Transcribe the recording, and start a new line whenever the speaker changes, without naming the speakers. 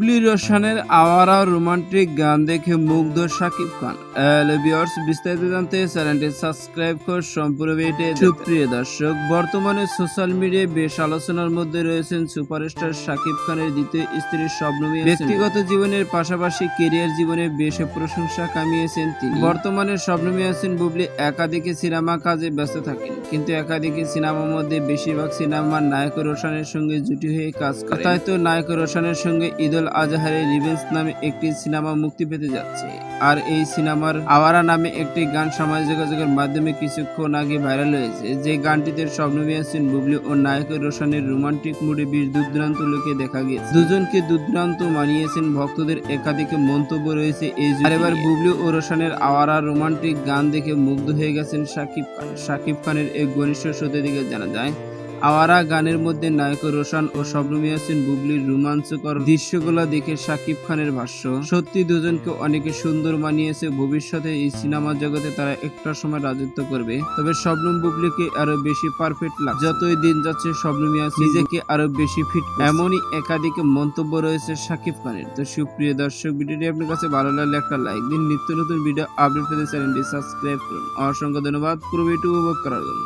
Bubly রোশানের Awara romantic গান দেখে মুগ্ধ শাকিব খান। ভিউয়ার্স, বিস্তারিত জানতে চ্যানেলটি সাবস্ক্রাইব করে সম্পূর্ণ ভিডিওটি। সুপ্রিয় দর্শক, বর্তমানে সোশ্যাল মিডিয়ায় বেশ আলোচনার মধ্যে রয়েছেন সুপারস্টার শাকিব খানের দ্বিতীয় স্ত্রী শবনম ইয়াসমিন। ব্যক্তিগত জীবনের পাশাপাশি ক্যারিয়ার জীবনে বেশ প্রশংসা কামিয়েছেন তিনি। বর্তমানে শবনম ইয়াসমিন বুবলি একাধিক সিনেমা কাজে ব্যস্ত থাকেন, কিন্তু একাধিক সিনেমার মধ্যে বেশিরভাগ সিনেমার নায়ক রোশানের সঙ্গে জুটি হয়ে কাজ করে। তাই তো নায়ক রোশানের সঙ্গে ঈদুল আজহারে রিভেঞ্জ নামে একটি সিনেমা মুক্তি পেতে যাচ্ছে। আর এই সিনেমার আওয়ারা নামে একটি গান সামাজিক যোগাযোগের মাধ্যমে কিছুক্ষণ আগে ভাইরাল হয়েছে, যে গানটিতে শবনম ইয়াসমিন বুবলি ও নায়ক রোশানের রোমান্টিক মুডে বেশ দুর্দান্ত লুকে দেখা গেছে। দুজনকে দুর্দান্ত মানিয়েছেন, ভক্তদের একাধিক মন্তব্য রয়েছে এই জুটি। আর এবার বুবলি ও রোশানের আওয়ারা রোমান্টিক গান দেখে মুগ্ধ হয়ে গেছেন শাকিব খান। শাকিব খানের এক ঘনিষ্ঠ সূত্র থেকে জানা যায়, আওয়ারা গানের মধ্যে নায়ক রোশান ও শবনম ইয়াসমিন বুবলির রোমাঞ্চকর দৃশ্যগুলো দেখে শাকিব খানের ভাষ্য, সত্যি দুজনকে অনেক সুন্দর মানিয়েছে। ভবিষ্যতে এই সিনেমা জগতে তারা একটা সময় রাজত্ব করবে। তবে শবনম বুবলিকে আরো বেশি পারফেক্ট লাগছে, যতই দিন যাচ্ছে শবনম ইয়াসমিন নিজেকে আরো বেশি ফিট, এমনই একাধিক মন্তব্য রয়েছে শাকিব খানের। তো সুপ্রিয় দর্শক, ভিডিওটি আপনার কাছে ভালো লাগলে একটা লাইক দিন। নিত্য নতুন ভিডিও আপডেট পেতে চ্যানেলটি সাবস্ক্রাইব করুন। অসংখ্য ধন্যবাদ পুরো ভিডিও উপভোগ করার জন্য।